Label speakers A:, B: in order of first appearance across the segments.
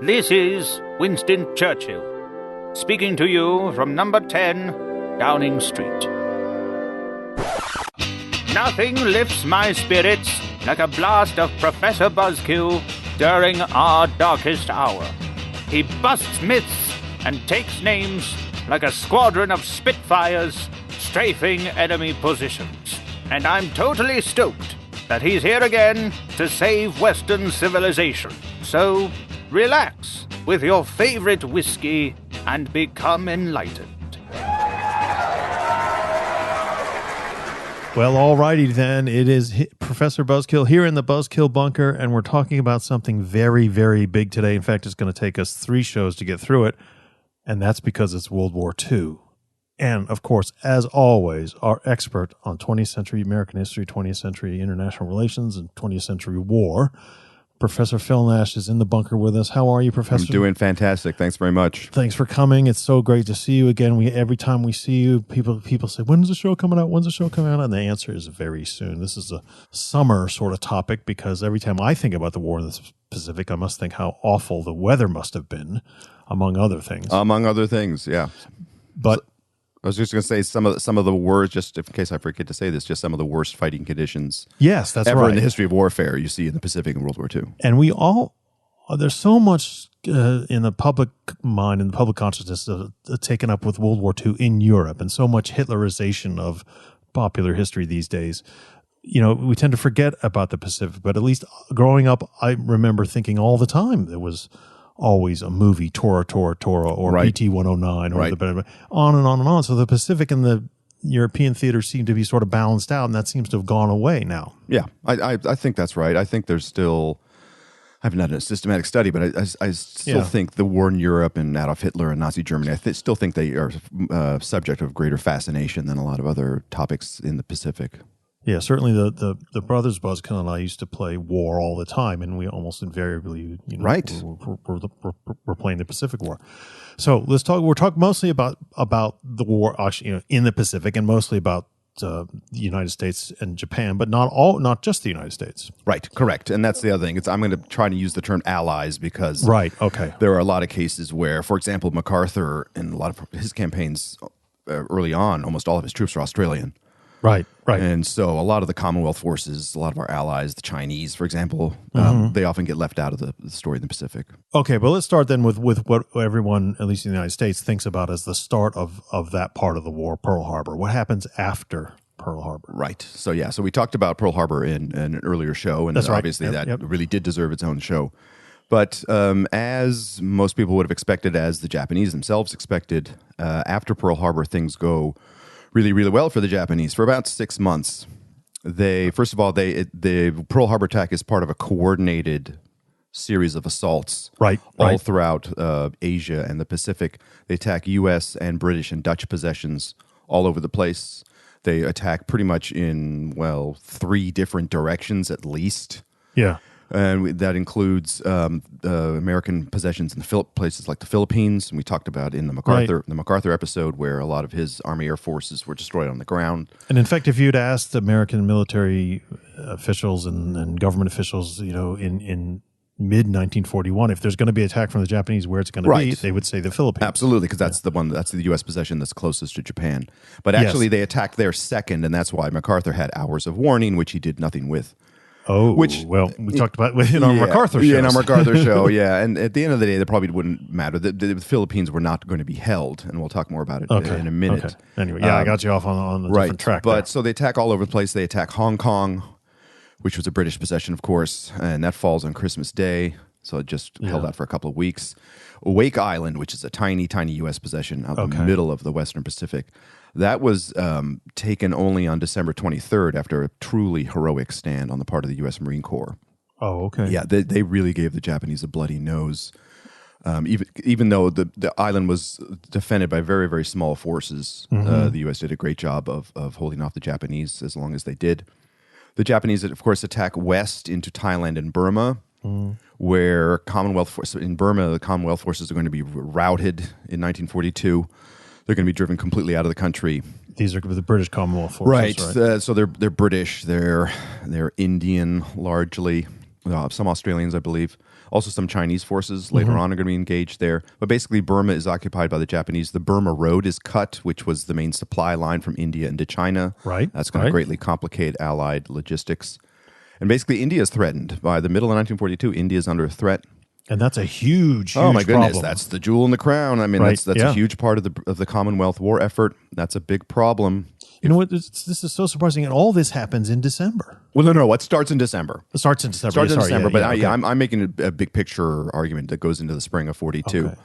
A: This is Winston Churchill, speaking to you from number 10, Downing Street. Nothing lifts my spirits like a blast of Professor Buzzkill during our darkest hour. He busts myths and takes names like a squadron of Spitfires strafing enemy positions. And I'm totally stoked that he's here again to save Western civilization. So, relax with your favorite whiskey and become enlightened.
B: Well, alrighty then. It is Professor Buzzkill here in the Buzzkill Bunker, and we're talking about something very, very big today. In fact, it's going to take us 3 shows to get through it, and that's because it's World War II. And, of course, as always, our expert on 20th century American history, 20th century international relations, and 20th century war, Professor Phil Nash, is in the bunker with us. How are you, Professor?
C: I'm doing fantastic. Thanks very much.
B: Thanks for coming. It's so great to see you again. Every time we see you, people say, when's the show coming out? When's the show coming out? And the answer is very soon. This is a summer sort of topic because every time I think about the war in the Pacific, I must think how awful the weather must have been, among other things.
C: Among other things, yeah.
B: But
C: I was just going to say some of the worst, just in case I forget to say this, just some of the worst fighting conditions.
B: Yes, that's
C: ever
B: right.
C: in the history of warfare you see in the Pacific in World War II.
B: And there's so much in the public mind and the public consciousness taken up with World War II in Europe, and so much Hitlerization of popular history these days. You know, we tend to forget about the Pacific, but at least growing up, I remember thinking all the time there was always a movie, Tora, or
C: right.
B: PT 109, or
C: right.
B: On and on and on. So the Pacific and the European theater seem to be sort of balanced out, and that seems to have gone away now.
C: Yeah, I think that's right. I think there's still, I haven't done a systematic study, but I still think the war in Europe and Adolf Hitler and Nazi Germany, still think they are subject of greater fascination than a lot of other topics in the Pacific.
B: Yeah, certainly the brothers Buzzkill and I used to play war all the time, and we almost invariably,
C: right,
B: we're playing the Pacific War. So let's talk. We're talking mostly about the war, actually, in the Pacific, and mostly about the United States and Japan, but not just the United States.
C: Right, correct, and that's the other thing. I'm going to try to use the term allies because there are a lot of cases where, for example, MacArthur in a lot of his campaigns early on, almost all of his troops were Australian.
B: Right.
C: And so a lot of the Commonwealth forces, a lot of our allies, the Chinese, for example, they often get left out of the story in the Pacific. Okay,
B: but let's start then with what everyone, at least in the United States, thinks about as the start of that part of the war, Pearl Harbor. What happens after Pearl Harbor?
C: Right. So we talked about Pearl Harbor in an earlier show, and obviously that really did deserve its own show. But as most people would have expected, as the Japanese themselves expected, after Pearl Harbor, things go really, really well for the Japanese for about 6 months. The Pearl Harbor attack is part of a coordinated series of assaults, all throughout Asia and the Pacific. They attack U.S. and British and Dutch possessions all over the place. They attack pretty much in 3 different directions at least.
B: Yeah.
C: And that includes American possessions in places like the Philippines, and we talked about in the MacArthur episode, where a lot of his Army Air Forces were destroyed on the ground.
B: And in fact, if you'd asked American military officials and government officials, in mid-1941, if there's going to be an attack from the Japanese, where it's going to be, they would say the Philippines.
C: Absolutely, because that's that's the U.S. possession that's closest to Japan. But actually, they attacked there second, and that's why MacArthur had hours of warning, which he did nothing with.
B: Oh, we talked about in our MacArthur show.
C: Yeah, in our MacArthur show, yeah. And at the end of the day, that probably wouldn't matter. The Philippines were not going to be held, and we'll talk more about it in a minute.
B: Okay. Anyway, I got you off on a different track.
C: But so they attack all over the place. They attack Hong Kong, which was a British possession, of course, and that falls on Christmas Day. So it just held out for a couple of weeks. Wake Island, which is a tiny, tiny U.S. possession out in the middle of the Western Pacific. That was taken only on December 23rd after a truly heroic stand on the part of the U.S. Marine Corps.
B: Oh, okay.
C: Yeah, they really gave the Japanese a bloody nose. Even though the island was defended by very, very small forces, the U.S. did a great job of holding off the Japanese as long as they did. The Japanese, of course, attack west into Thailand and Burma, where in Burma, the Commonwealth forces are going to be routed in 1942. They're going to be driven completely out of the country.
B: These are the British Commonwealth forces,
C: right? So they're British. They're Indian largely. some Australians, I believe. Also, some Chinese forces later on are going to be engaged there. But basically, Burma is occupied by the Japanese. The Burma Road is cut, which was the main supply line from India into China.
B: Right.
C: That's going to greatly complicate Allied logistics. And basically, India is threatened. By the middle of 1942, India is under threat.
B: And that's a huge
C: oh my goodness,
B: problem.
C: That's the jewel in the crown. I mean, that's a huge part of the Commonwealth war effort. That's a big problem.
B: You know what? This is so surprising, and all this happens in December.
C: Well, no. It starts in December.
B: It starts in December.
C: But I'm making a big picture argument that goes into the spring of 42.
B: Okay.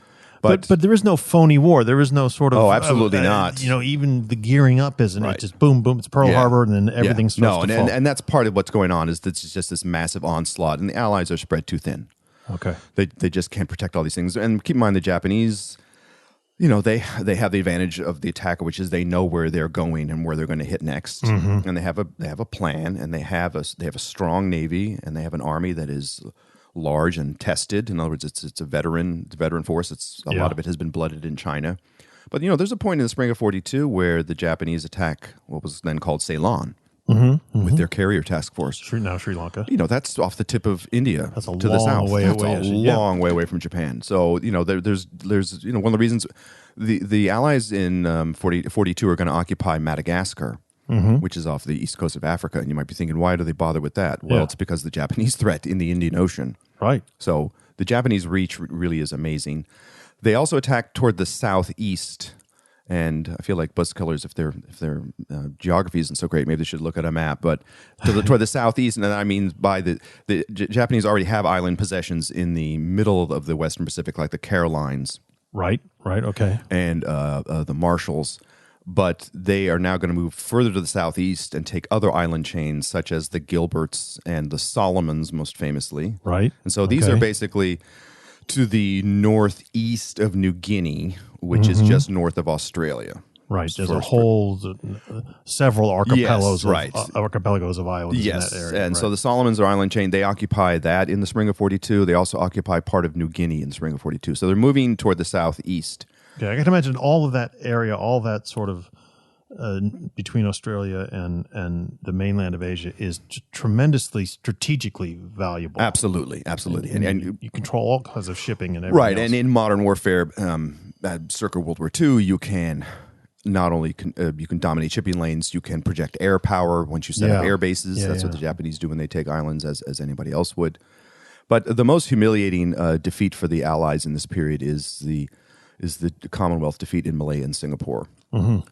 B: But there is no phony war. There is no sort of...
C: Oh, absolutely not.
B: Even the gearing up isn't it? Just boom, boom, it's Pearl Harbor, and then everything's supposed to fall.
C: And that's part of what's going on is it's just this massive onslaught, and the Allies are spread too thin.
B: Okay.
C: They just can't protect all these things. And keep in mind, the Japanese, they have the advantage of the attacker, which is they know where they're going and where they're going to hit next. And they have a plan, and they have a strong navy, and they have an army that is large and tested. In other words, it's a veteran force. A lot of it has been blooded in China. But there's a point in the spring of 42 where the Japanese attack what was then called Ceylon with their carrier task force.
B: Now Sri Lanka.
C: That's off the tip of India.
B: That's
C: to the south.
B: That's
C: a long way away from Japan. So there's one of the reasons the Allies in 42 are going to occupy Madagascar. Which is off the east coast of Africa. And you might be thinking, why do they bother with that? Well, it's because of the Japanese threat in the Indian Ocean.
B: Right.
C: So the Japanese reach really is amazing. They also attack toward the southeast. And I feel like Buzzkillers, if their geography isn't so great, maybe they should look at a map. But toward the southeast, and I mean by the Japanese already have island possessions in the middle of the Western Pacific, like the Carolines.
B: Right, okay.
C: And the Marshalls. But they are now going to move further to the southeast and take other island chains, such as the Gilberts and the Solomons, most famously.
B: Right.
C: And so these are basically to the northeast of New Guinea, which is just north of Australia.
B: Right. There's a whole several archipelagos, archipelagos of islands in that area.
C: And so the Solomons are island chain. They occupy that in the spring of 42. They also occupy part of New Guinea in the spring of 42. So they're moving toward the southeast.
B: Okay, I can imagine all of that area, all that sort of between Australia and the mainland of Asia is tremendously strategically valuable.
C: Absolutely.
B: And you control all kinds of shipping and everything
C: Right,
B: else.
C: and in modern warfare, circa World War II, you can not only you can dominate shipping lanes, you can project air power once you set up air bases. That's what the Japanese do when they take islands, as anybody else would. But the most humiliating defeat for the Allies in this period is the Commonwealth defeat in Malaya and Singapore,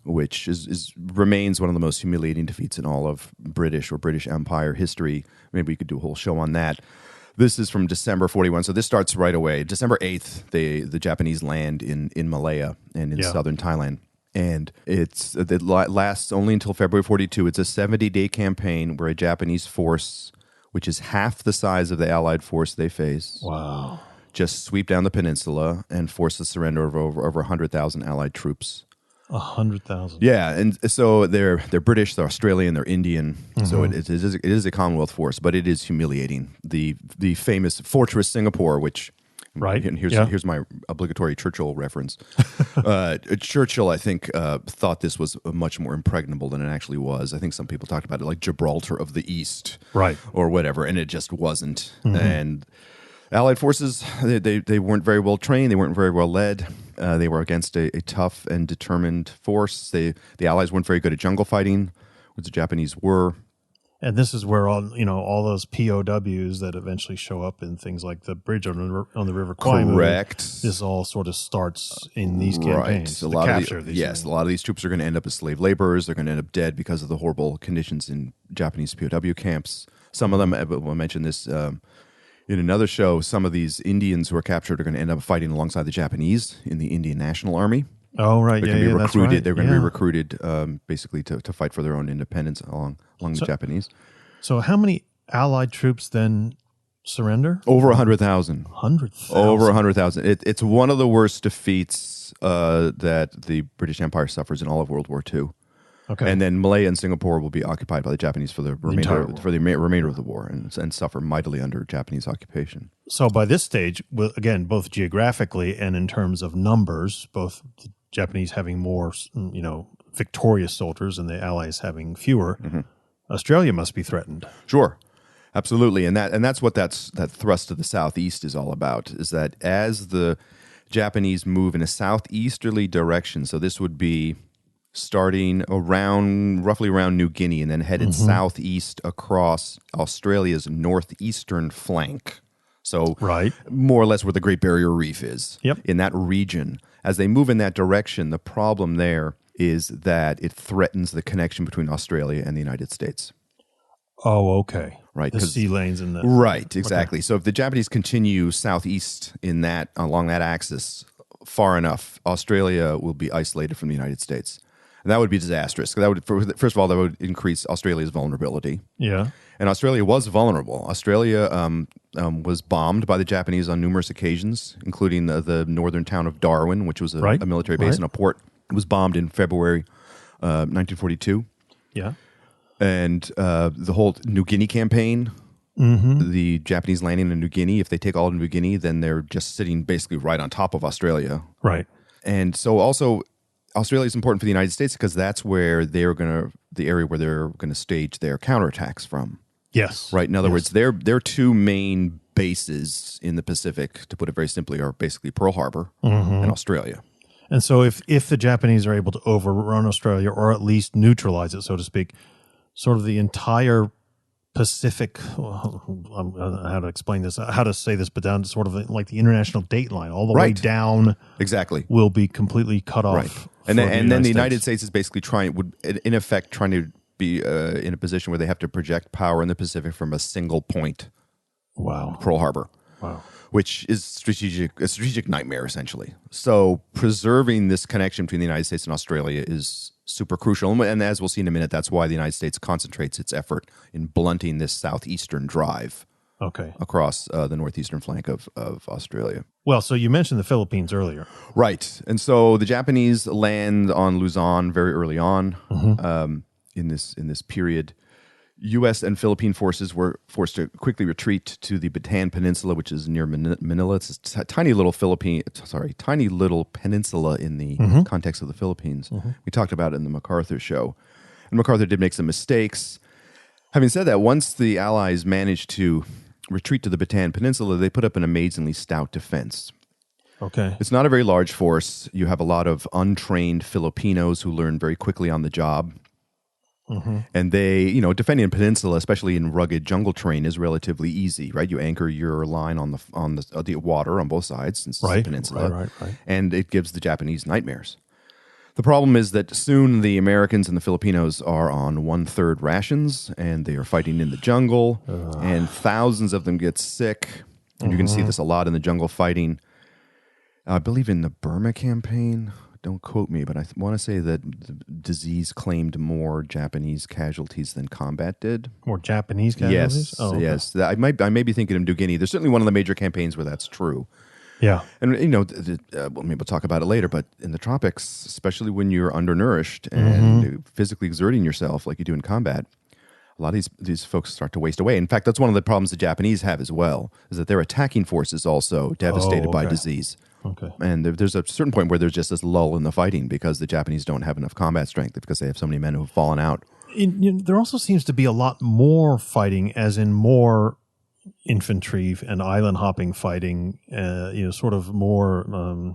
C: which remains one of the most humiliating defeats in all of British Empire history. Maybe we could do a whole show on that. This is from December 41, so this starts right away. December 8th, the Japanese land in Malaya and in southern Thailand. And it lasts only until February 42. It's a 70-day campaign where a Japanese force, which is half the size of the Allied force they face, just sweep down the peninsula and force the surrender of over 100,000 Allied troops.
B: 100,000.
C: Yeah, and so they're British, they're Australian, they're Indian. So it is a Commonwealth force, but it is humiliating. The famous Fortress Singapore, which and here's my obligatory Churchill reference. Churchill, I think, thought this was much more impregnable than it actually was. I think some people talked about it like Gibraltar of the East, or whatever, and it just wasn't. And Allied forces, they weren't very well trained. They weren't very well led. They were against a tough and determined force. The Allies weren't very good at jungle fighting, which the Japanese were.
B: And this is where all those POWs that eventually show up in things like the bridge on the River Kwai.
C: Correct.
B: This all sort of starts in these campaigns.
C: Right. A lot of these troops are going to end up as slave laborers. They're going to end up dead because of the horrible conditions in Japanese POW camps. Some of them, we'll mention this in another show, some of these Indians who are captured are going to end up fighting alongside the Japanese in the Indian National Army.
B: Oh, right.
C: They're going to be recruited. That's right. They're going to be recruited basically to fight for their own independence along the Japanese.
B: So how many Allied troops then surrender?
C: Over 100,000.
B: 100,000.
C: Over 100,000. It's one of the worst defeats that the British Empire suffers in all of World War II.
B: Okay.
C: And then Malaya and Singapore will be occupied by the Japanese for the remainder of the war and suffer mightily under Japanese occupation.
B: So by this stage, again, both geographically and in terms of numbers, both the Japanese having more, victorious soldiers and the Allies having fewer, Australia must be threatened.
C: Sure. Absolutely, and that's what that thrust to the southeast is all about. Is that as the Japanese move in a southeasterly direction, so this would be starting roughly around New Guinea, and then headed southeast across Australia's northeastern flank. So more or less where the Great Barrier Reef is. In that region. As they move in that direction, the problem there is that it threatens the connection between Australia and the United States.
B: Oh, okay.
C: Right.
B: The sea lanes and the...
C: Right, exactly. Okay. So if the Japanese continue southeast along that axis far enough, Australia will be isolated from the United States. And that would be disastrous. First of all, that would increase Australia's vulnerability.
B: Yeah.
C: And Australia was vulnerable. Australia was bombed by the Japanese on numerous occasions, including the northern town of Darwin, which was a military base and a port. It was bombed in February 1942.
B: Yeah.
C: And the whole New Guinea campaign, the Japanese landing in New Guinea, if they take all of New Guinea, then they're just sitting basically right on top of Australia.
B: Right.
C: And so also Australia is important for the United States because that's where the area where they're going to stage their counterattacks from.
B: Yes.
C: Right. In other words, their two main bases in the Pacific, to put it very simply, are basically Pearl Harbor and Australia.
B: And so if the Japanese are able to overrun Australia, or at least neutralize it, so to speak, sort of the entire Pacific, how to explain this, how to say this, but down to sort of like the international date line, all the way down, will be completely cut off.
C: Right. And then the United States is basically trying to be in a position where they have to project power in the Pacific from a single point.
B: Wow.
C: Pearl Harbor.
B: Wow.
C: Which is a strategic nightmare, essentially. So preserving this connection between the United States and Australia is super crucial. And as we'll see in a minute, that's why the United States concentrates its effort in blunting this southeastern drive across the northeastern flank of Australia.
B: Well, so you mentioned the Philippines earlier.
C: Right. And so the Japanese land on Luzon very early on in this period. U.S. and Philippine forces were forced to quickly retreat to the Bataan Peninsula, which is near Manila. It's a tiny little peninsula in the context of the Philippines. We talked about it in the MacArthur show. And MacArthur did make some mistakes. Having said that, once the Allies managed to retreat to the Bataan Peninsula, they put up an amazingly stout defense.
B: Okay.
C: It's not a very large force. You have a lot of untrained Filipinos who learn very quickly on the job. And they, defending a peninsula, especially in rugged jungle terrain, is relatively easy, right? You anchor your line on the water on both sides, since it's a peninsula, and it gives the Japanese nightmares. The problem is that soon the Americans and the Filipinos are on 1/3 rations, and they are fighting in the jungle, and thousands of them get sick. And you can see this a lot in the jungle fighting. I believe in the Burma campaign. Don't quote me, but I want to say that the disease claimed more Japanese casualties than combat did.
B: More Japanese casualties?
C: Yes, yes. I may be thinking of New Guinea. There's certainly one of the major campaigns where that's true.
B: Yeah.
C: And, maybe we'll talk about it later, but in the tropics, especially when you're undernourished and physically exerting yourself like you do in combat, a lot of these folks start to waste away. In fact, that's one of the problems the Japanese have as well, is that their attacking force is also devastated by disease.
B: Okay.
C: And there's a certain point where there's just this lull in the fighting because the Japanese don't have enough combat strength because they have so many men who have fallen out.
B: There also seems to be a lot more fighting, as in more infantry and island hopping fighting, sort of more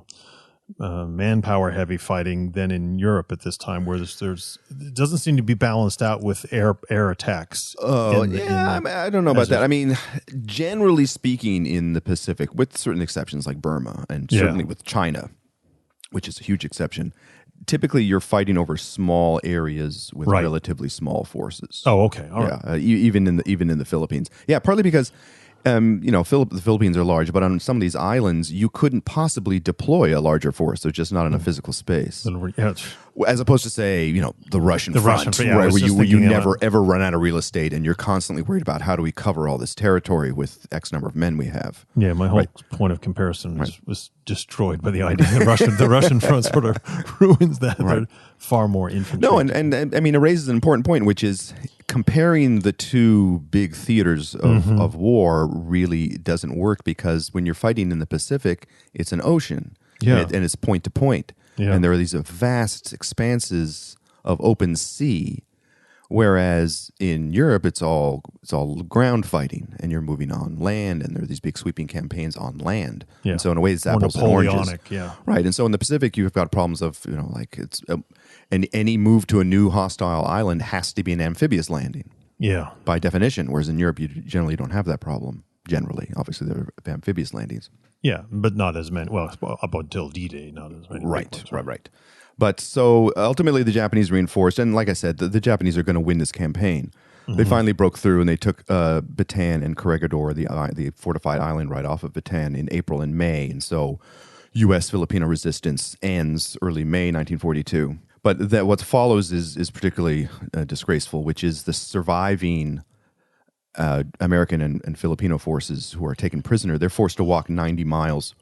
B: manpower heavy fighting than in Europe at this time, where there's it doesn't seem to be balanced out with air attacks.
C: I don't know about that. I mean, generally speaking, in the Pacific, with certain exceptions like Burma and certainly with China, which is a huge exception, typically you're fighting over small areas with relatively small forces.
B: Oh, okay, all right.
C: Even in the Philippines, partly because. The Philippines are large, but on some of these islands, you couldn't possibly deploy a larger force. There's just not enough physical space. As opposed to, say, the Russian front, where you never, ever run out of real estate, and you're constantly worried about how do we cover all this territory with X number of men we have.
B: Yeah, my whole point of comparison was destroyed by the idea the Russian front sort of ruins that. They're far more infantry.
C: No, and I mean, it raises an important point, which is comparing the two big theaters of war really doesn't work, because when you're fighting in the Pacific, it's an ocean, and it's point to point, and there are these vast expanses of open sea Whereas in Europe, it's all ground fighting, and you're moving on land, and there are these big sweeping campaigns on land.
B: Yeah.
C: And so in a way, it's
B: More
C: apples and oranges.
B: Napoleonic, yeah.
C: Right. And so in the Pacific, you've got problems of, like it's and any move to a new hostile island has to be an amphibious landing.
B: Yeah.
C: By definition, whereas in Europe, you generally don't have that problem. Generally, obviously, there are amphibious landings.
B: Yeah, but not as many. Well, up until D-Day, not as many.
C: Right. But so ultimately, the Japanese reinforced, and like I said, the Japanese are going to win this campaign. They finally broke through, and they took Bataan and Corregidor, the fortified island right off of Bataan, in April and May. And so U.S. Filipino resistance ends early May 1942. But what follows is particularly disgraceful, which is the surviving American and Filipino forces who are taken prisoner. They're forced to walk 90 miles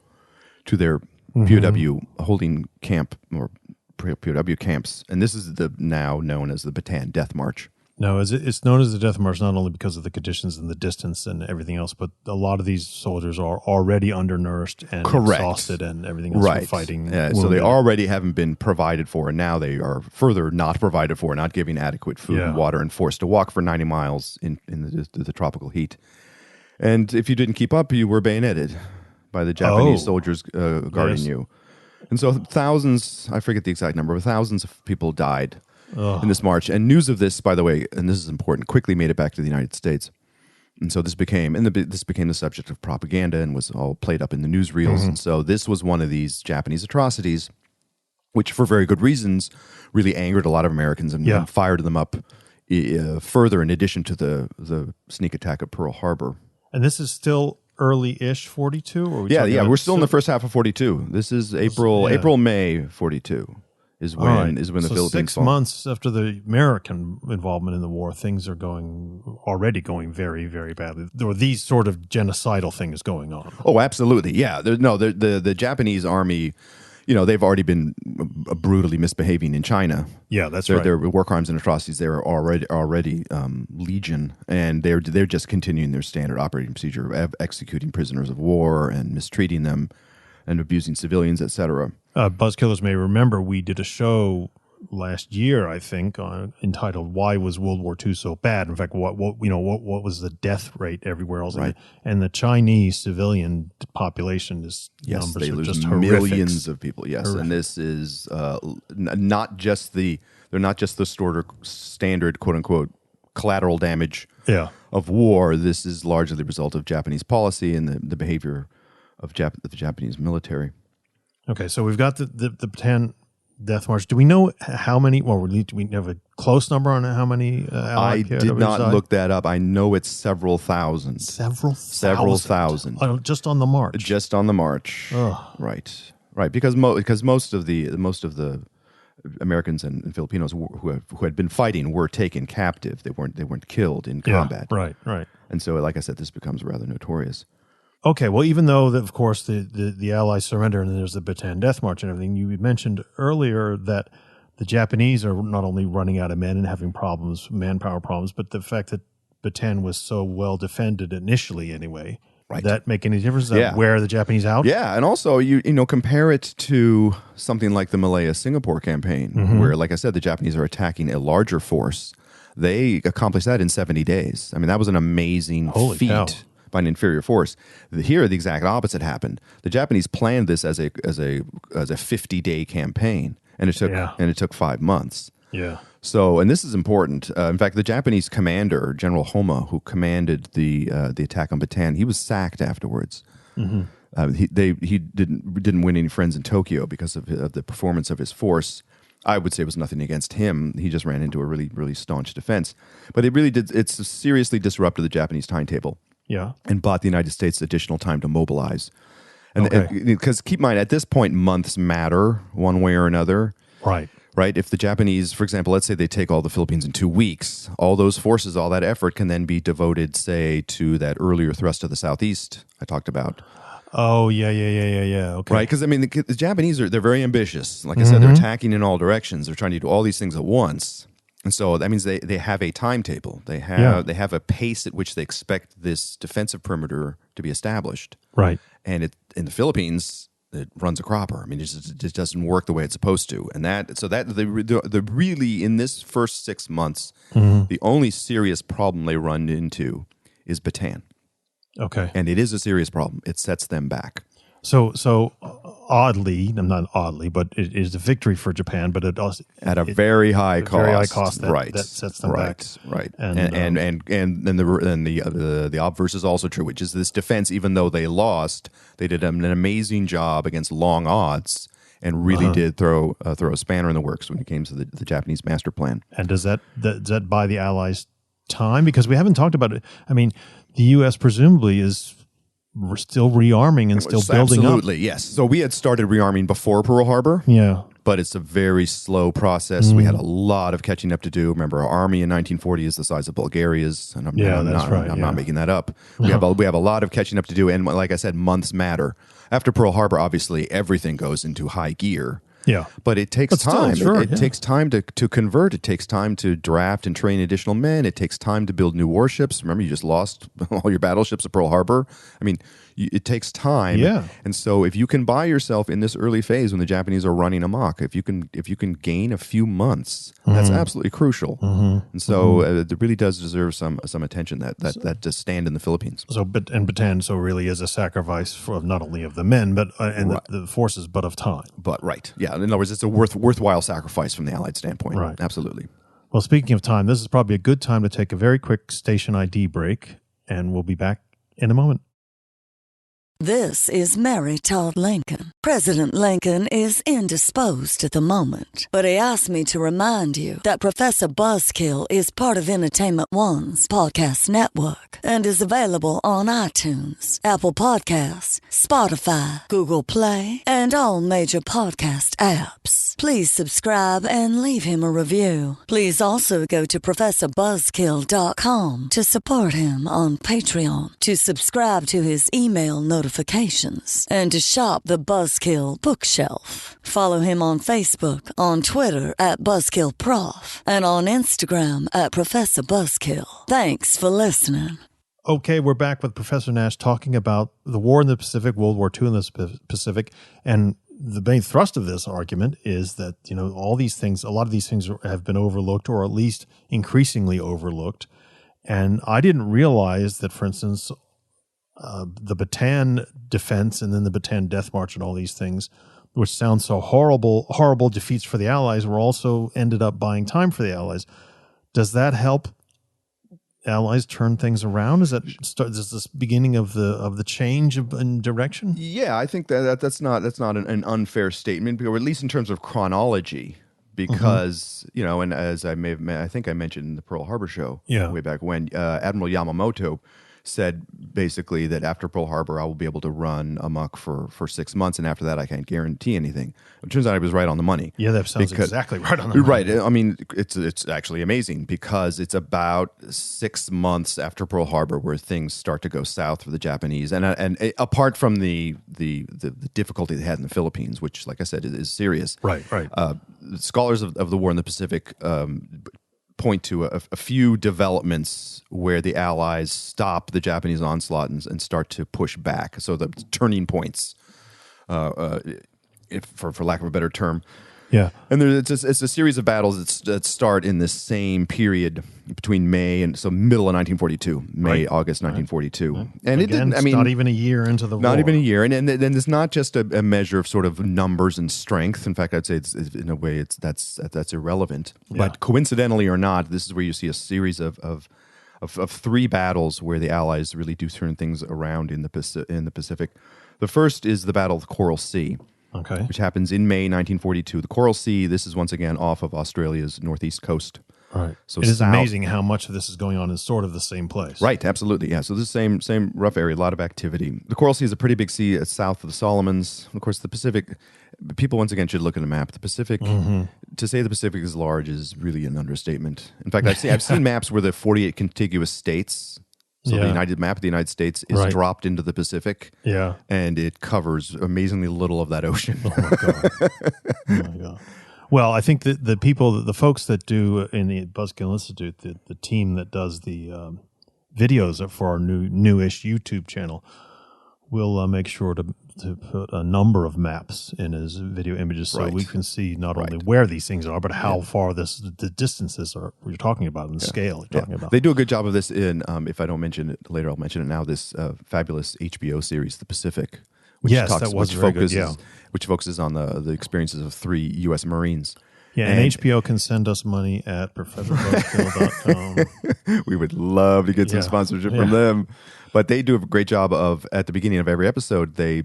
C: to their POW holding camp, or POW camps. And this is the now known as the Bataan Death March.
B: No, it's known as the Death March not only because of the conditions and the distance and everything else, but a lot of these soldiers are already undernourished and exhausted and everything else from fighting.
C: Yeah, so they already haven't been provided for, and now they are further not provided for, not giving adequate food and water, and forced to walk for 90 miles in the tropical heat. And if you didn't keep up, you were bayoneted by the Japanese soldiers guarding you. And so thousands, I forget the exact number, but thousands of people died in this march. And news of this, by the way, and this is important, quickly made it back to the United States. And so this became the subject of propaganda and was all played up in the newsreels. And so this was one of these Japanese atrocities, which for very good reasons really angered a lot of Americans and fired them up further, in addition to the sneak attack at Pearl Harbor.
B: And this is still early-ish 42? Or
C: we're still in the first half of 42. This is May 42. Is when the Philippines
B: 6 months after the American involvement in the war, things are already going very, very badly. There were these sort of genocidal things going on.
C: Oh, absolutely, yeah. The Japanese army, they've already been brutally misbehaving in China.
B: Yeah, that's
C: right.
B: right.
C: Their war crimes and atrocities there are already legion, and they're just continuing their standard operating procedure of executing prisoners of war and mistreating them and abusing civilians, etc.
B: Buzzkillers may remember we did a show last year, I think, entitled "Why Was World War II So Bad?" In fact, what was the death rate everywhere else?
C: Right.
B: And the Chinese civilian population numbers
C: they
B: are
C: lose
B: just
C: millions of people. Yes, horrific. And this is not just the standard quote unquote collateral damage of war. This is largely the result of Japanese policy and the behavior of the Japanese military.
B: Okay, so we've got the Bataan Death March. Do we know how many? Well, do we have a close number on how many?
C: I did not look that up. I know it's several thousand.
B: Several thousand. Just on the march.
C: Just on the march.
B: Ugh.
C: Right. Because most of the Americans and Filipinos who had been fighting were taken captive. They weren't killed in combat.
B: Right.
C: And so, like I said, this becomes rather notorious.
B: Okay, well, even though, of course, the Allies surrender and there's the Bataan Death March and everything, you mentioned earlier that the Japanese are not only running out of men and having manpower problems, but the fact that Bataan was so well defended initially anyway. Right. Does that make any difference? Does that wear the Japanese out?
C: Yeah, and also, you compare it to something like the Malaya-Singapore campaign, where, like I said, the Japanese are attacking a larger force. They accomplished that in 70 days. I mean, that was an amazing feat by an inferior force. Here, the exact opposite happened. The Japanese planned this as a 50-day campaign, and it took 5 months.
B: Yeah.
C: So, and this is important. In fact, the Japanese commander, General Homa, who commanded the attack on Bataan, he was sacked afterwards. He didn't win any friends in Tokyo because of the performance of his force. I would say it was nothing against him. He just ran into a really, really staunch defense. But it seriously disrupted the Japanese timetable.
B: Yeah.
C: And bought the United States additional time to mobilize. And because keep in mind, at this point, months matter one way or another.
B: Right.
C: If the Japanese, for example, let's say they take all the Philippines in 2 weeks, all those forces, all that effort can then be devoted, say, to that earlier thrust to the southeast I talked about.
B: Oh, yeah. Okay.
C: Right, because, I mean, the Japanese, they're very ambitious. Like I said, they're attacking in all directions. They're trying to do all these things at once. And so that means they have a timetable. They have a pace at which they expect this defensive perimeter to be established.
B: Right.
C: And in the Philippines, it runs a cropper. I mean, it just doesn't work the way it's supposed to. And the really, in this first 6 months, the only serious problem they run into is Bataan.
B: Okay.
C: And it is a serious problem. It sets them back.
B: So oddly, not oddly, but it is a victory for Japan, but it also
C: at a very high cost.
B: Very high cost that sets them back.
C: Right. And the obverse is also true, which is this defense, even though they lost, they did an amazing job against long odds and really did throw a spanner in the works when it came to the Japanese master plan.
B: And does that buy the Allies time? Because we haven't talked about it. I mean, the U.S. presumably is still rearming and still building up.
C: Absolutely, yes. So we had started rearming before Pearl Harbor.
B: Yeah.
C: But it's a very slow process. We had a lot of catching up to do. Remember, our army in 1940 is the size of Bulgaria's, and I'm not making that up. We have a lot of catching up to do, and like I said, months matter. After Pearl Harbor, obviously, everything goes into high gear.
B: Yeah.
C: But it takes time. It takes time to convert. It takes time to draft and train additional men. It takes time to build new warships. Remember, you just lost all your battleships at Pearl Harbor. I mean, it takes time.
B: Yeah.
C: And so if you can buy yourself in this early phase when the Japanese are running amok, if you can gain a few months, that's absolutely crucial. And so it really does deserve some attention that to stand in the Philippines.
B: So, Bataan really is a sacrifice for not only of the men, but the forces, but of time.
C: But yeah. In other words, it's a worthwhile sacrifice from the Allied standpoint.
B: Right.
C: Absolutely.
B: Well, speaking of time, this is probably a good time to take a very quick station ID break, and we'll be back in a moment.
D: This is Mary Todd Lincoln. President Lincoln is indisposed at the moment, but he asked me to remind you that Professor Buzzkill is part of Entertainment One's podcast network and is available on iTunes, Apple Podcasts, Spotify, Google Play, and all major podcast apps. Please subscribe and leave him a review. Please also go to ProfessorBuzzkill.com to support him on Patreon, to subscribe to his email notifications, and to shop the Buzzkill bookshelf. Follow him on Facebook, on Twitter at BuzzkillProf, and on Instagram at Professor Buzzkill. Thanks for listening.
B: Okay, we're back with Professor Nash talking about the war in the Pacific, World War II in the Pacific, and the main thrust of this argument is that, a lot of these things have been overlooked, or at least increasingly overlooked. And I didn't realize that, for instance, the Bataan defense and then the Bataan Death March and all these things, which sound so horrible defeats for the Allies, were also ended up buying time for the Allies. Does that help Allies turn things around? Is this beginning of the change in direction?
C: Yeah, I think that's not an unfair statement, or at least in terms of chronology, because and as I think I mentioned in the Pearl Harbor show way back when, Admiral Yamamoto said basically that after Pearl Harbor, I will be able to run amok for 6 months, and after that, I can't guarantee anything. It turns out he was right on the money.
B: Yeah, that sounds exactly right on the money.
C: Right. I mean, it's actually amazing, because it's about 6 months after Pearl Harbor where things start to go south for the Japanese, and apart from the difficulty they had in the Philippines, which, like I said, is serious.
B: Right.
C: Scholars of the war in the Pacific point to a few developments where the Allies stop the Japanese onslaught and start to push back. So the turning points, for lack of a better term.
B: Yeah.
C: And it's a series of battles that start in this same period between May and middle of 1942, August 1942.
B: Right.
C: And
B: again, it's not even a year into the war.
C: Not even a year. And it's not just a measure of sort of numbers and strength. In fact, I'd say it's in a way that's irrelevant. Yeah. But coincidentally or not, this is where you see a series of 3 battles where the Allies really do turn things around in the Pacific. The first is the Battle of the Coral Sea.
B: Okay.
C: Which happens in May 1942. The Coral Sea, this is once again off of Australia's northeast coast.
B: Right. So it is amazing how much of this is going on in sort of the same place.
C: Right, absolutely. Yeah. So this same rough area, a lot of activity. The Coral Sea is a pretty big sea. It's south of the Solomons. Of course, the Pacific, people once again should look at a map. The Pacific, to say the Pacific is large is really an understatement. In fact, I've seen maps where the 48 contiguous states. So the map of the United States is dropped into the Pacific, and it covers amazingly little of that ocean.
B: Oh my god! Well, I think that the folks that do in the Buzzkill Institute, the team that does the videos for our newish YouTube channel, will make sure to put a number of maps in his video images so we can see not only where these things are, but how far the distances are you're talking about and the scale you're talking about.
C: They do a good job of this in, if I don't mention it later, I'll mention it now, this fabulous HBO series, The Pacific, which focuses on the experiences of 3 U.S. Marines.
B: Yeah, and HBO can send us money at professorbuzzkill.com.
C: We would love to get some sponsorship from them. But they do a great job of, at the beginning of every episode, they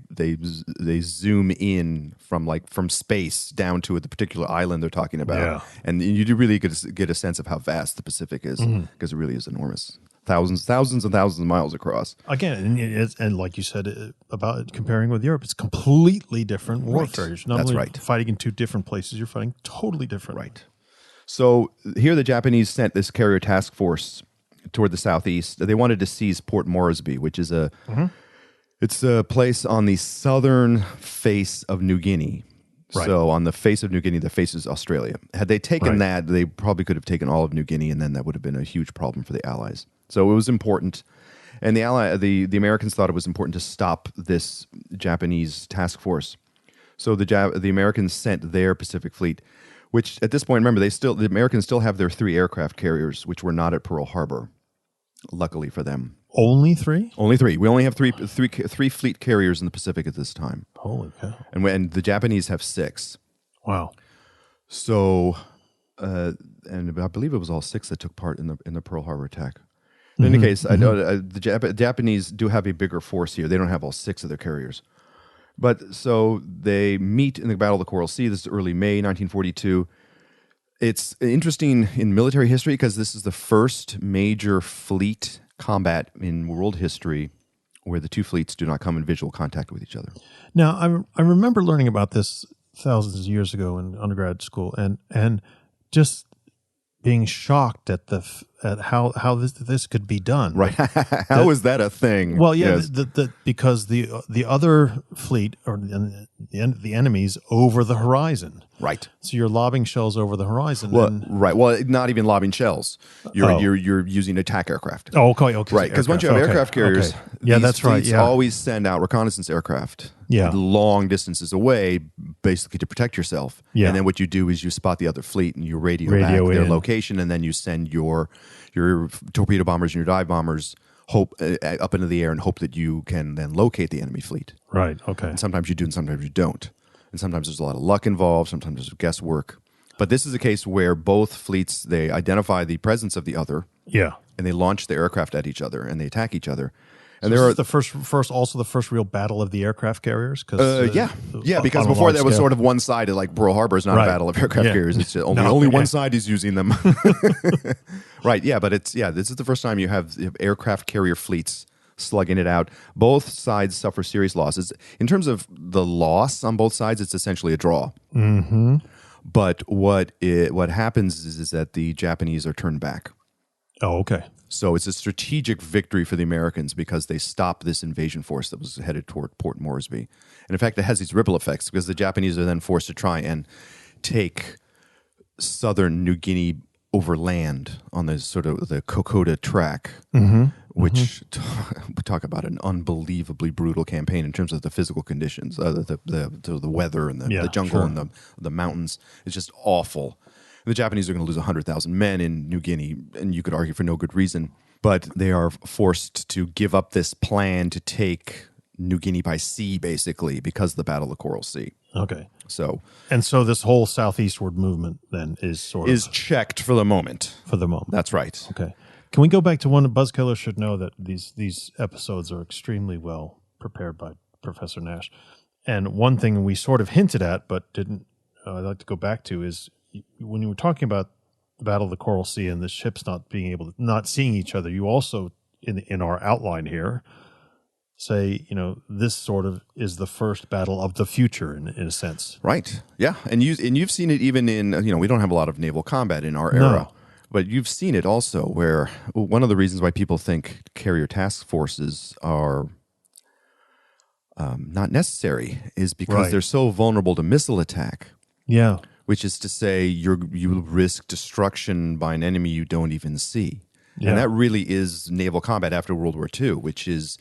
C: zoom in from space down to the particular island they're talking about. Yeah. And you do really get a sense of how vast the Pacific is, because it really is enormous. Thousands and thousands of miles across.
B: Again, and like you said about comparing with Europe, it's completely different warfare. You're not only fighting in 2 different places, you're fighting totally different.
C: Right. So here the Japanese sent this carrier task force toward the southeast. They wanted to seize Port Moresby, which is it's a place on the southern face of New Guinea. Right. So on the face of New Guinea, the face is Australia. Had they taken that, they probably could have taken all of New Guinea, and then that would have been a huge problem for the Allies. So it was important. And the Americans thought it was important to stop this Japanese task force. So the Americans sent their Pacific Fleet, which at this point, remember, the Americans still have their 3 aircraft carriers, which were not at Pearl Harbor, luckily for them.
B: Only 3?
C: Only 3. We only have three fleet carriers in the Pacific at this time.
B: Holy cow.
C: And the Japanese have 6.
B: Wow.
C: So, and I believe it was all 6 that took part in the Pearl Harbor attack. In any case, I know the Japanese do have a bigger force here. They don't have all 6 of their carriers. But so they meet in the Battle of the Coral Sea. This is early May 1942. It's interesting in military history because this is the first major fleet combat in world history where the 2 fleets do not come in visual contact with each other.
B: Now, I remember learning about this thousands of years ago in undergrad school and just being shocked at how this could be done.
C: Right. How is that a thing?
B: Well, yeah, yes. Because the other fleet or the enemy's over the horizon.
C: Right.
B: So you're lobbing shells over the horizon.
C: Well, right. Well, not even lobbing shells. You're using attack aircraft.
B: Oh, okay.
C: Right. Because once you have aircraft carriers, these fleets always send out reconnaissance aircraft.
B: Yeah.
C: Long distances away, basically to protect yourself.
B: Yeah.
C: And then what you do is you spot the other fleet and you radio back their location, and then you send your torpedo bombers and your dive bombers up into the air and hope that you can then locate the enemy fleet.
B: Right. Okay.
C: And sometimes you do, and sometimes you don't. And sometimes there's a lot of luck involved. Sometimes there's guesswork. But this is a case where both fleets, they identify the presence of the other.
B: Yeah.
C: And they launch the aircraft at each other and they attack each other. And
B: so this is the first real battle of the aircraft carriers.
C: Because before that was sort of one-sided. Like Pearl Harbor is not a battle of aircraft carriers. It's only one side is using them. Right. Yeah. But this is the first time you have aircraft carrier fleets slugging it out. Both sides suffer serious losses. In terms of the loss on both sides, it's essentially a draw.
B: Mm-hmm.
C: But what happens is that the Japanese are turned back.
B: Oh, okay.
C: So it's a strategic victory for the Americans because they stopped this invasion force that was headed toward Port Moresby. And in fact, it has these ripple effects because the Japanese are then forced to try and take southern New Guinea overland on the sort of the Kokoda track, which we talk about an unbelievably brutal campaign in terms of the physical conditions, the weather and the jungle and the mountains. It's just awful. The Japanese are going to lose 100,000 men in New Guinea, and you could argue for no good reason. But they are forced to give up this plan to take New Guinea by sea, basically, because of the Battle of the Coral Sea.
B: Okay.
C: So
B: this whole southeastward movement then is
C: checked for the moment.
B: For the moment.
C: That's right.
B: Okay. Can we go back to one that Buzzkiller should know that these episodes are extremely well prepared by Professor Nash. And one thing we sort of hinted at but didn't I'd like to go back to is when you were talking about the Battle of the Coral Sea and the ships not seeing each other, you also in our outline here say, this sort of is the first battle of the future in a sense.
C: Right. Yeah. And you've seen it even in, we don't have a lot of naval combat in our era, but you've seen it also where one of the reasons why people think carrier task forces are not necessary is because they're so vulnerable to missile attack.
B: Yeah.
C: Which is to say you risk destruction by an enemy you don't even see. Yeah. And that really is naval combat after World War II, which is,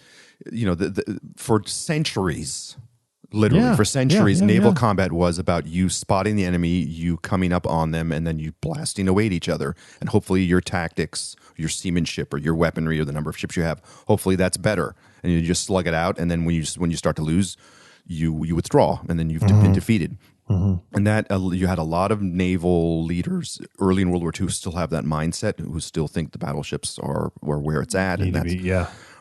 C: for centuries, Literally, for centuries, naval combat was about you spotting the enemy, you coming up on them, and then you blasting away at each other. And hopefully your tactics, your seamanship, or your weaponry, or the number of ships you have, hopefully that's better. And you just slug it out, and then when you start to lose, you withdraw, and then you've been defeated. And that you had a lot of naval leaders early in World War II who still have that mindset, who still think the battleships are where it's at. And that's,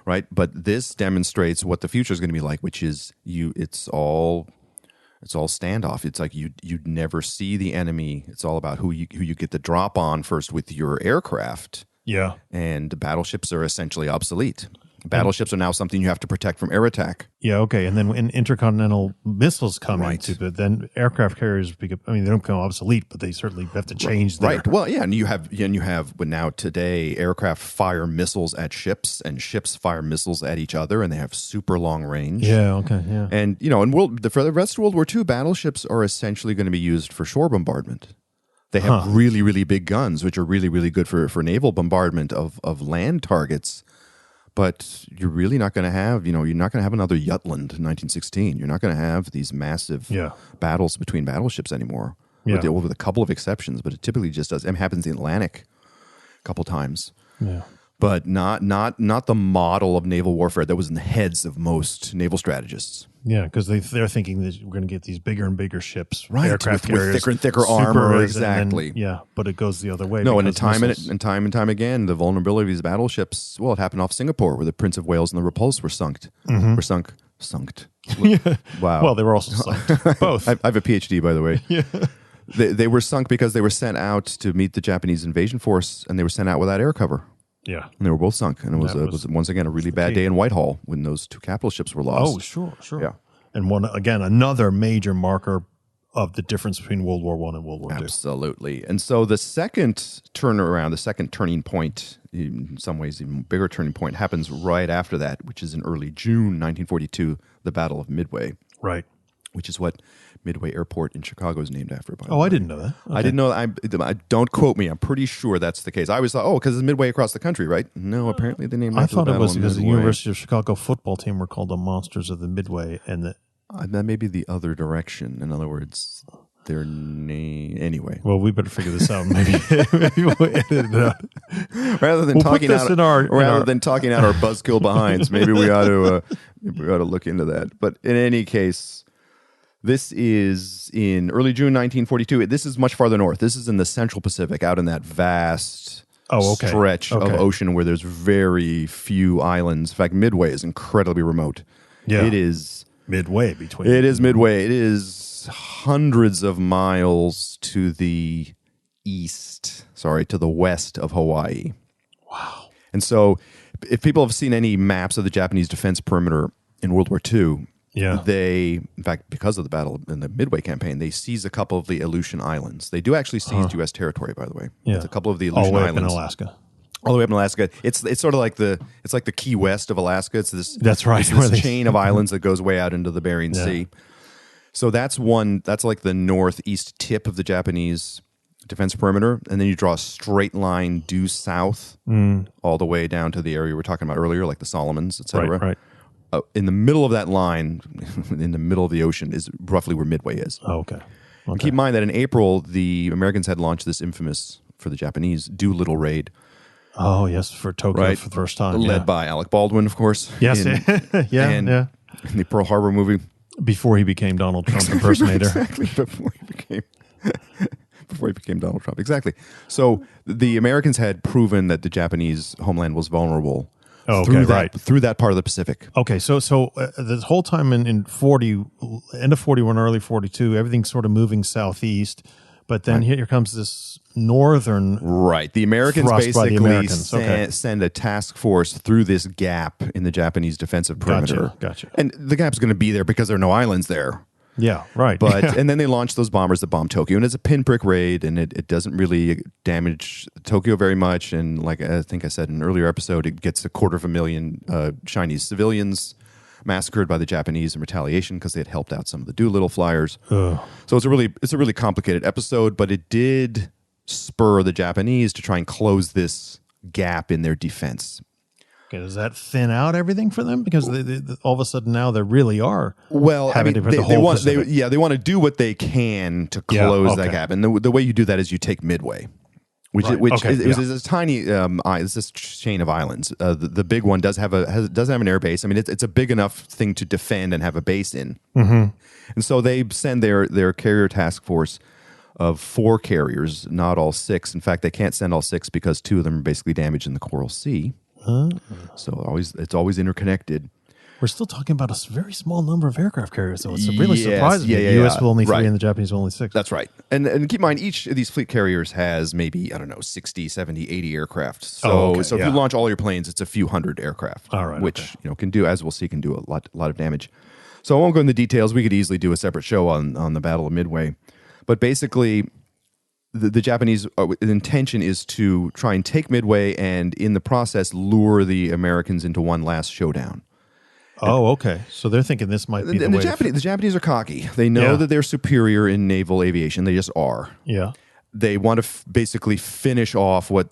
C: right. But this demonstrates what the future is going to be like, which is it's all standoff. It's like you'd never see the enemy. It's all about who you get the drop on first with your aircraft. Yeah. And battleships are essentially obsolete. Battleships are now something you have to protect from air attack.
B: Yeah, okay. And then when intercontinental missiles come into it, then aircraft carriers become, they don't become obsolete, but they certainly have to change their...
C: Right. Well, yeah, and you have but now today, aircraft fire missiles at ships, and ships fire missiles at each other, and they have super long range.
B: Yeah, okay, yeah.
C: And, for the rest of World War II, battleships are essentially going to be used for shore bombardment. They have really, really big guns, which are really, really good for naval bombardment of land targets. But you're really not going to have, you're not going to have another Jutland in 1916. You're not going to have these massive battles between battleships anymore. Yeah. With a couple of exceptions, but it typically just does. It happens in the Atlantic a couple times. Yeah. But not the model of naval warfare that was in the heads of most naval strategists.
B: Yeah, because they're thinking that we're going to get these bigger and bigger ships,
C: aircraft carriers, with thicker and thicker armor, exactly.
B: Then, but it goes the other way.
C: No, and time and time again, the vulnerability of these battleships. Well, it happened off Singapore, where the Prince of Wales and the Repulse were sunk. Wow.
B: Well, they were also sunk. Both.
C: I have a PhD, by the way. Yeah. They were sunk because they were sent out to meet the Japanese invasion force, and they were sent out without air cover. Yeah. And they were both sunk. And it was once again a really bad day in Whitehall when those two capital ships were lost.
B: Oh, sure. Yeah. And another major marker of the difference between World War I and World War II.
C: Absolutely. And so the second turnaround, the second turning point, in some ways even bigger turning point, happens right after that, which is in early June 1942, the Battle of Midway.
B: Right.
C: Which is what Midway Airport in Chicago is named after.
B: I didn't know that. Okay.
C: I didn't know. I don't quote me. I'm pretty sure that's the case. I always thought, because it's Midway across the country, right? No, apparently they named it after the Battle of Midway. I thought it was because the University
B: of Chicago football team were called the Monsters of the Midway, and
C: that may be the other direction. In other words, their name. Anyway,
B: well, we better figure this out. Maybe we'll edit it out.
C: Rather than talking out our Buzzkill behinds, maybe we ought to look into that. But in any case. This is in early June 1942. This is much farther north. This is in the Central Pacific, out in that vast stretch of ocean where there's very few islands. In fact, Midway is incredibly remote. Yeah. It is
B: midway between.
C: It is midway. It is hundreds of miles to the west of Hawaii.
B: Wow.
C: And so if people have seen any maps of the Japanese defense perimeter in World War II, they, in fact, because of the battle in the Midway campaign, they seized a couple of the Aleutian Islands. They do actually seize U.S. territory, by the way. Yeah. It's a couple of the Aleutian Islands.
B: All the way up in Alaska.
C: All the way up in Alaska. It's sort of like the Key West of Alaska. It's this.
B: That's right.
C: It's this chain of islands that goes way out into the Bering Sea. So that's like the northeast tip of the Japanese defense perimeter, and then you draw a straight line due south all the way down to the area we were talking about earlier, like the Solomons, et cetera.
B: Right.
C: In the middle of that line, in the middle of the ocean, is roughly where Midway is.
B: Oh, okay.
C: And keep in mind that in April, the Americans had launched this infamous, for the Japanese, Doolittle raid.
B: Oh, yes, for Tokyo for the first time.
C: Led by Alec Baldwin, of course.
B: Yes,
C: in the Pearl Harbor movie.
B: Before he became Donald Trump impersonator.
C: Exactly, before he became Donald Trump. Exactly. So the Americans had proven that the Japanese homeland was vulnerable. Through that part of the Pacific.
B: Okay, so the whole time in 40, end of 41, early 42, everything's sort of moving southeast, but then here comes this northern...
C: Right. The Americans basically send a task force through this gap in the Japanese defensive perimeter.
B: Gotcha.
C: And the gap's going to be there because there are no islands there.
B: Yeah, right.
C: And then they launched those bombers that bombed Tokyo, and it's a pinprick raid, and it doesn't really damage Tokyo very much. And like I think I said in an earlier episode, it gets 250,000 Chinese civilians massacred by the Japanese in retaliation because they had helped out some of the Doolittle flyers. So it's a really complicated episode, but it did spur the Japanese to try and close this gap in their defense.
B: Okay, does that thin out everything for them? Because they, all of a sudden now they really are
C: having
B: to put the whole Pacific.
C: They want to do what they can to close that gap. And the way you do that is you take Midway, which is a tiny it's this chain of islands. The big one does have an air base. I mean, it's a big enough thing to defend and have a base in. Mm-hmm. And so they send their carrier task force of 4 carriers, not all 6. In fact, they can't send all 6 because 2 of them are basically damaged in the Coral Sea. So it's always interconnected.
B: We're still talking about a very small number of aircraft carriers, so it's really surprising. The U.S. will only 3 and the Japanese will only 6.
C: That's right. And keep in mind, each of these fleet carriers has maybe, 60, 70, 80 aircraft. So if you launch all your planes, it's a few hundred aircraft, which can do, as we'll see, can do a lot of damage. So I won't go into the details. We could easily do a separate show on the Battle of Midway. But basically, the Japanese intention is to try and take Midway and in the process lure the Americans into one last showdown.
B: Okay. So they're thinking this might be the way.
C: The Japanese are cocky. They know that they're superior in naval aviation. They just are.
B: Yeah.
C: They want to basically finish what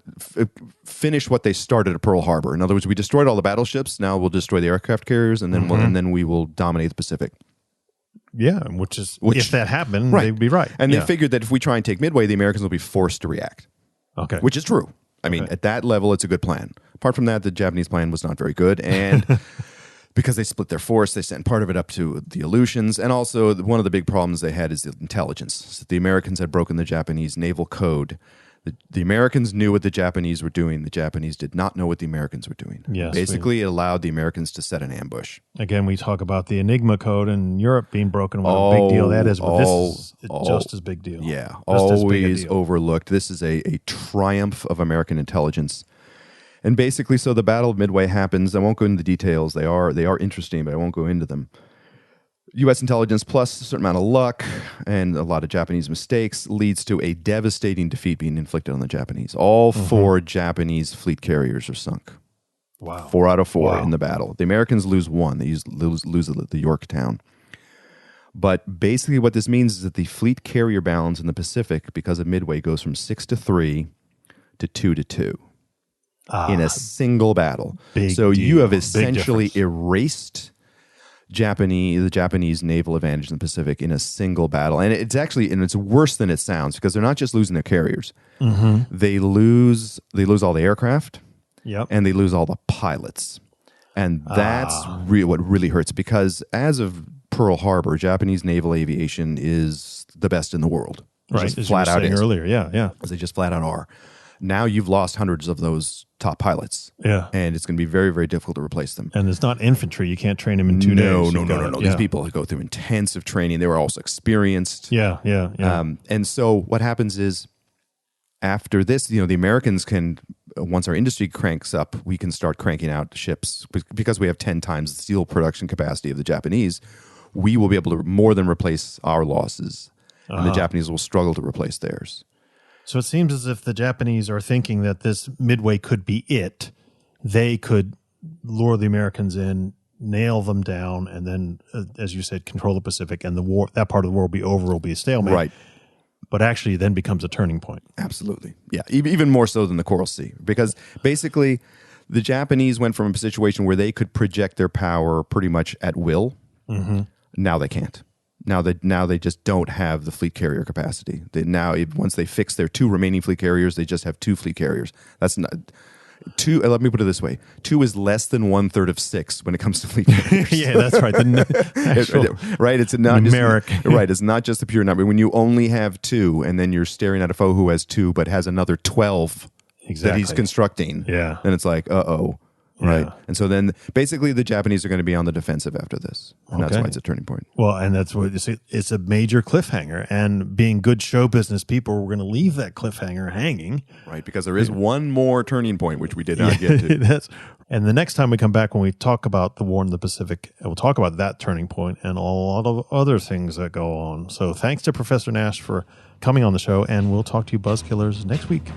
C: they started at Pearl Harbor. In other words, we destroyed all the battleships. Now we'll destroy the aircraft carriers, and then we will dominate the Pacific.
B: Yeah, which if that happened, they'd be right.
C: And they figured that if we try and take Midway, the Americans will be forced to react.
B: Okay.
C: Which is true. I mean, at that level, it's a good plan. Apart from that, the Japanese plan was not very good. And because they split their force, they sent part of it up to the Aleutians. And also, one of the big problems they had is the intelligence. So the Americans had broken the Japanese naval code. The Americans knew what the Japanese were doing. The Japanese did not know what the Americans were doing.
B: Yes,
C: basically, it allowed the Americans to set an ambush.
B: Again, we talk about the Enigma code in Europe being broken. What a big deal that is. But this is just as big deal.
C: Yeah, always overlooked. This is a triumph of American intelligence. And basically, so the Battle of Midway happens. I won't go into the details. They are interesting, but I won't go into them. U.S. intelligence plus a certain amount of luck and a lot of Japanese mistakes leads to a devastating defeat being inflicted on the Japanese. All 4 Japanese fleet carriers are sunk.
B: Wow.
C: 4 out of 4 in the battle. The Americans lose 1. They lose the Yorktown. But basically what this means is that the fleet carrier balance in the Pacific, because of Midway, goes from 6-3 to 2-2 in a single battle. So you have essentially erased the Japanese naval advantage in the Pacific in a single battle. And it's worse than it sounds because they're not just losing their carriers. They lose all the aircraft and they lose all the pilots. And that's what really hurts because as of Pearl Harbor, Japanese naval aviation is the best in the world.
B: Right, as flat you were saying earlier. Yeah.
C: As they just flat out are. Now you've lost hundreds of those top pilots.
B: Yeah.
C: And it's going to be very, very difficult to replace them.
B: And it's not infantry. You can't train them in 2 days.
C: No. These people go through intensive training. They were also experienced.
B: Yeah.
C: And so what happens is after this, the Americans can, once our industry cranks up, we can start cranking out ships. Because we have 10 times the steel production capacity of the Japanese, we will be able to more than replace our losses. And the Japanese will struggle to replace theirs.
B: So it seems as if the Japanese are thinking that this Midway could be it. They could lure the Americans in, nail them down, and then, as you said, control the Pacific, and that part of the war will be over, will be a stalemate.
C: Right.
B: But actually it then becomes a turning point.
C: Absolutely. Yeah, even more so than the Coral Sea. Because basically the Japanese went from a situation where they could project their power pretty much at will. Now they can't. Now they just don't have the fleet carrier capacity. Once they fix their 2 remaining fleet carriers, they just have 2 fleet carriers. That's not 2. Let me put it this way: 2 is less than 1/3 of 6 when it comes to fleet carriers.
B: Yeah, that's right.
C: Right. It's not
B: numeric.
C: Just, right. It's not just the pure number. When you only have 2, and then you're staring at a foe who has 2 but has another 12 that he's constructing.
B: Yeah.
C: Then it's like, uh-oh. Right. And so then basically the Japanese are going to be on the defensive after this. And that's why it's a turning point.
B: Well, and that's what it's a major cliffhanger. And being good show business people, we're going to leave that cliffhanger hanging.
C: Right. Because there is one more turning point, which we did not get to.
B: And the next time we come back, when we talk about the war in the Pacific, we'll talk about that turning point and a lot of other things that go on. So thanks to Professor Nash for coming on the show. And we'll talk to you Buzzkillers next week.